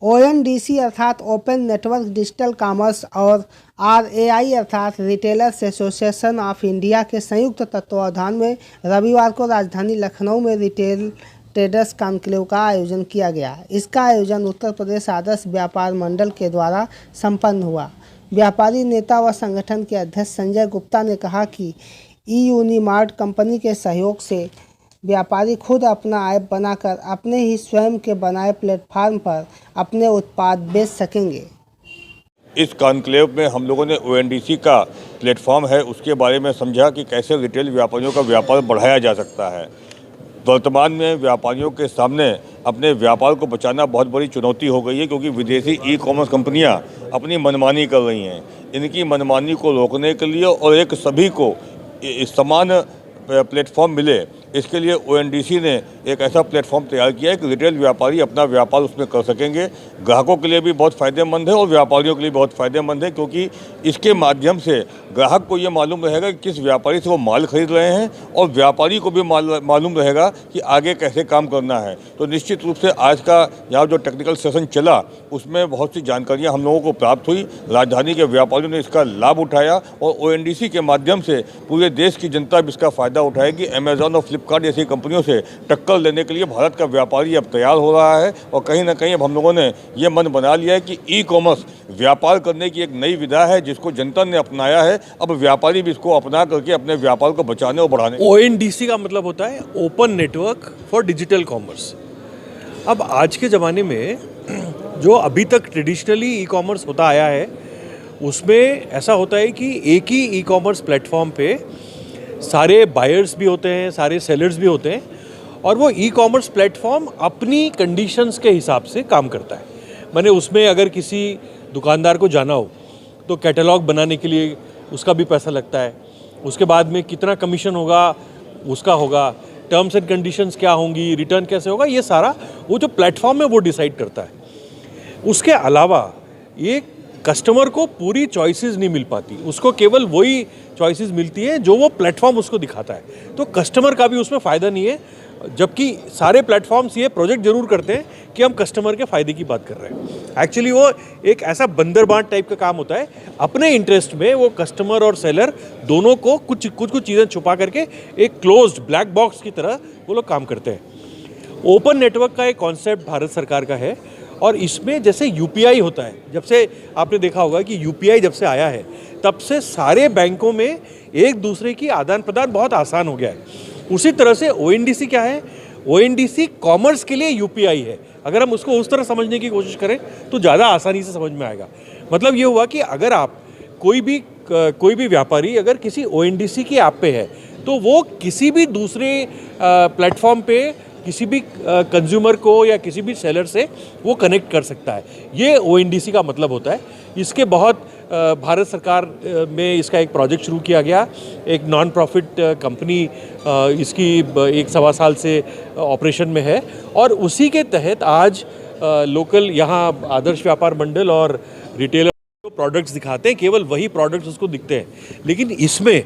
ONDC अर्थात open network digital commerce और RAI अर्थात रिटेलर्स एसोसिएशन ऑफ इंडिया के संयुक्त तत्वावधान में रविवार को राजधानी लखनऊ में रिटेल ट्रेडर्स कॉन्क्लेव का आयोजन किया गया। इसका आयोजन उत्तर प्रदेश आदर्श व्यापार मंडल के द्वारा संपन्न हुआ। व्यापारी नेता व संगठन के अध्यक्ष संजय गुप्ता ने कहा कि यूनिमार्ट कंपनी के सहयोग से व्यापारी खुद अपना ऐप बनाकर अपने ही स्वयं के बनाए प्लेटफार्म पर अपने उत्पाद बेच सकेंगे। इस कॉन्क्लेव में हम लोगों ने ओएनडीसी का प्लेटफॉर्म है उसके बारे में समझा कि कैसे रिटेल व्यापारियों का व्यापार बढ़ाया जा सकता है। वर्तमान में व्यापारियों के सामने अपने व्यापार को बचाना बहुत बड़ी चुनौती हो गई है, क्योंकि विदेशी ई कॉमर्स कंपनियां अपनी मनमानी कर रही हैं। इनकी मनमानी को रोकने के लिए और एक सभी को समान प्लेटफॉर्म मिले, इसके लिए ओएनडीसी ने एक ऐसा प्लेटफॉर्म तैयार किया है कि रिटेल व्यापारी अपना व्यापार उसमें कर सकेंगे। ग्राहकों के लिए भी बहुत फ़ायदेमंद है और व्यापारियों के लिए बहुत फ़ायदेमंद है, क्योंकि इसके माध्यम से ग्राहक को ये मालूम रहेगा कि किस व्यापारी से वो माल खरीद रहे हैं और व्यापारी को भी मालूम रहेगा कि आगे कैसे काम करना है। तो निश्चित रूप से आज का यहाँ जो टेक्निकल सेशन चला उसमें बहुत सी जानकारियाँ हम लोगों को प्राप्त हुई। राजधानी के व्यापारियों ने इसका लाभ उठाया और ओएनडीसी के माध्यम से पूरे देश की जनता भी इसका फ़ायदा उठाएगी। अमेज़ॉन और फ्लिपकार्ट जैसी कंपनियों से टक्कर लेने के लिए भारत का व्यापारी अब तैयार हो रहा है और कहीं ना कहीं अब हम लोगों ने ये मन बना लिया है कि ई कॉमर्स व्यापार करने की एक नई विधा है जिसको जनता ने अपनाया है। अब व्यापारी भी इसको अपना करके अपने व्यापार को बचाने और बढ़ाने। ओएनडीसी का मतलब होता है open network for digital commerce. अब आज के ज़माने में जो अभी तक ट्रेडिशनली ई कॉमर्स होता आया है उसमें ऐसा होता है कि एक ही ई कॉमर्स प्लेटफॉर्म पे सारे बायर्स भी होते हैं, सारे सेलर्स भी होते हैं और वो ई कॉमर्स प्लेटफॉर्म अपनी कंडीशंस के हिसाब से काम करता है। माने उसमें अगर किसी दुकानदार को जाना हो तो कैटलॉग बनाने के लिए उसका भी पैसा लगता है, उसके बाद में कितना कमीशन होगा उसका होगा, टर्म्स एंड कंडीशंस क्या होंगी, रिटर्न कैसे होगा, ये सारा वो जो प्लेटफॉर्म है वो डिसाइड करता है। उसके अलावा ये कस्टमर को पूरी चॉइसेस नहीं मिल पाती, उसको केवल वही चॉइसेस मिलती है जो वो प्लेटफॉर्म उसको दिखाता है। तो कस्टमर का भी उसमें फ़ायदा नहीं है, जबकि सारे प्लेटफॉर्म्स ये प्रोजेक्ट जरूर करते हैं कि हम कस्टमर के फ़ायदे की बात कर रहे हैं। एक्चुअली वो एक ऐसा बंदर बांट टाइप का काम होता है। अपने इंटरेस्ट में वो कस्टमर और सेलर दोनों को कुछ चीज़ें छुपा करके एक क्लोज्ड ब्लैक बॉक्स की तरह वो लोग काम करते हैं। ओपन नेटवर्क का एक कॉन्सेप्ट भारत सरकार का है और इसमें जैसे यूपीआई होता है, जब से आपने देखा होगा कि यूपीआई जब से आया है तब से सारे बैंकों में एक दूसरे की आदान प्रदान बहुत आसान हो गया है। उसी तरह से ओएनडीसी क्या है, ओएनडीसी कॉमर्स के लिए यूपीआई है। अगर हम उसको उस तरह समझने की कोशिश करें तो ज़्यादा आसानी से समझ में आएगा। मतलब ये हुआ कि अगर आप कोई भी व्यापारी अगर किसी ओएनडीसी की ऐप पे है तो वो किसी भी दूसरे प्लेटफॉर्म पे किसी भी कंज्यूमर को या किसी भी सेलर से वो कनेक्ट कर सकता है। ये ओएनडीसी का मतलब होता है। इसके बहुत भारत सरकार में इसका एक प्रोजेक्ट शुरू किया गया। एक नॉन प्रॉफिट कंपनी इसकी 1-1.25 साल से ऑपरेशन में है और उसी के तहत आज लोकल यहाँ आदर्श व्यापार मंडल और रिटेलर जो प्रोडक्ट्स दिखाते हैं केवल वही प्रोडक्ट्स उसको दिखते हैं, लेकिन इसमें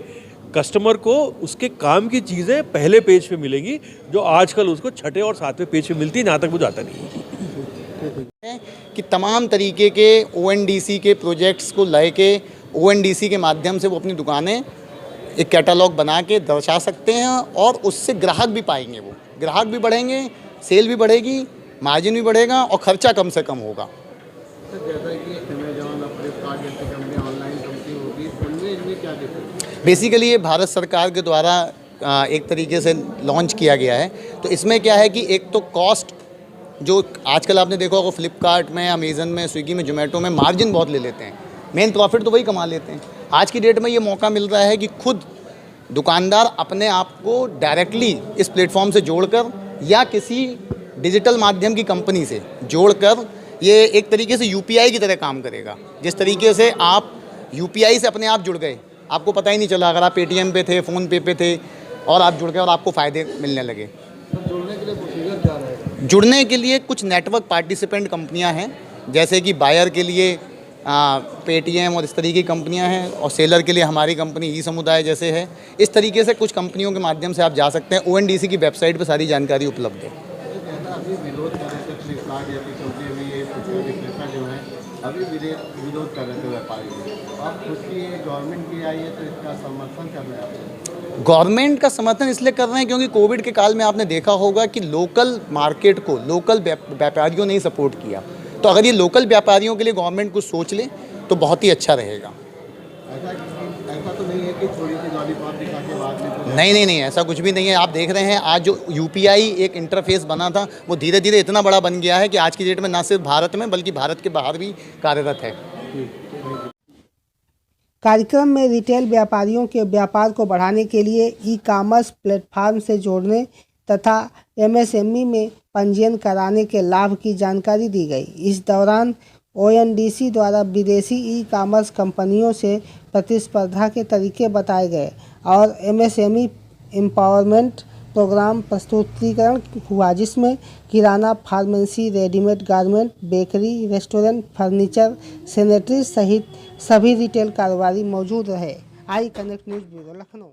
कस्टमर को उसके काम की चीज़ें पहले पेज पे मिलेगी जो आजकल उसको छठे और सातवें पेज पे मिलती है, जहाँ तक वो जाता नहीं। कि तमाम तरीके के ओएनडीसी के प्रोजेक्ट्स को लेके ओएनडीसी के माध्यम से वो अपनी दुकानें एक कैटलॉग बना के दर्शा सकते हैं और उससे ग्राहक भी पाएंगे, वो ग्राहक भी बढ़ेंगे, सेल भी बढ़ेगी, मार्जिन भी बढ़ेगा और ख़र्चा कम से कम होगा। जैसा कि अमेज़ॉन और फ्लिपकार्ट जैसी कंपनी ऑनलाइन कंपनी होगी, उनमें इनमें क्या डिफरेंस? बेसिकली ये भारत सरकार के द्वारा एक तरीके से लॉन्च किया गया है। तो इसमें क्या है कि एक तो कॉस्ट जो आजकल आपने देखा होगा फ्लिपकार्ट में, अमेज़न में, स्विगी में, जोमेटो में मार्जिन बहुत ले लेते हैं, मेन प्रॉफिट तो वही कमा लेते हैं। आज की डेट में ये मौका मिल रहा है कि खुद दुकानदार अपने आप को डायरेक्टली इस प्लेटफॉर्म से जोड़कर या किसी डिजिटल माध्यम की कंपनी से जोड़कर ये एक तरीके से यूपीआई की तरह काम करेगा। जिस तरीके से आप यूपीआई से अपने आप जुड़ गए, आपको पता ही नहीं चला, अगर आप पेटीएम पे थे, फ़ोनपे पे थे और आप जुड़ गए और आपको फ़ायदे मिलने लगे। जुड़ने के लिए प्रोसीजर क्या रहेगा? जुड़ने के लिए कुछ नेटवर्क पार्टिसिपेंट कंपनियां हैं, जैसे कि बायर के लिए पेटीएम और इस तरीके की कंपनियां हैं और सेलर के लिए हमारी कंपनी ई समुदाय जैसे है। इस तरीके से कुछ कंपनियों के माध्यम से आप जा सकते हैं। ओएनडीसी की वेबसाइट पर सारी जानकारी उपलब्ध है। अभी विरोध कर रहे थे फ्लिपकार्ट जैसी कंपनी भी ये अभी विरोध कर रहे थे व्यापारी, अब खुद की गवर्नमेंट की आई है तो इसका समर्थन कर रहे हैं आप? गवर्नमेंट का समर्थन इसलिए कर रहे हैं क्योंकि कोविड के काल में आपने देखा होगा कि लोकल मार्केट को लोकल व्यापारियों ने ही सपोर्ट किया। तो अगर ये लोकल व्यापारियों के लिए गवर्नमेंट कुछ सोच ले तो बहुत ही अच्छा रहेगा। ऐसा तो नहीं है कि थोड़ी सी लॉलीपॉप दिखा के बाद में नहीं, ऐसा कुछ भी नहीं है। आप देख रहे हैं आज जो यूपीआई एक इंटरफेस बना था वो धीरे धीरे इतना बड़ा बन गया है कि आज की डेट में ना सिर्फ भारत में बल्कि भारत के बाहर भी कार्यरत है। कार्यक्रम में रिटेल व्यापारियों के व्यापार को बढ़ाने के लिए ई कॉमर्स प्लेटफॉर्म से जोड़ने तथा एमएसएमई में पंजीयन कराने के लाभ की जानकारी दी गई। इस दौरान ओएनडीसी द्वारा विदेशी ई कॉमर्स कंपनियों से प्रतिस्पर्धा के तरीके बताए गए और एमएसएमई एम्पावरमेंट प्रोग्राम प्रस्तुतिकरण हुआ, जिसमें किराना, pharmacy, readymade garment, bakery, restaurant, furniture, sanitary सहित सभी रिटेल कारोबारी मौजूद रहे। I connect news bureau, Lucknow.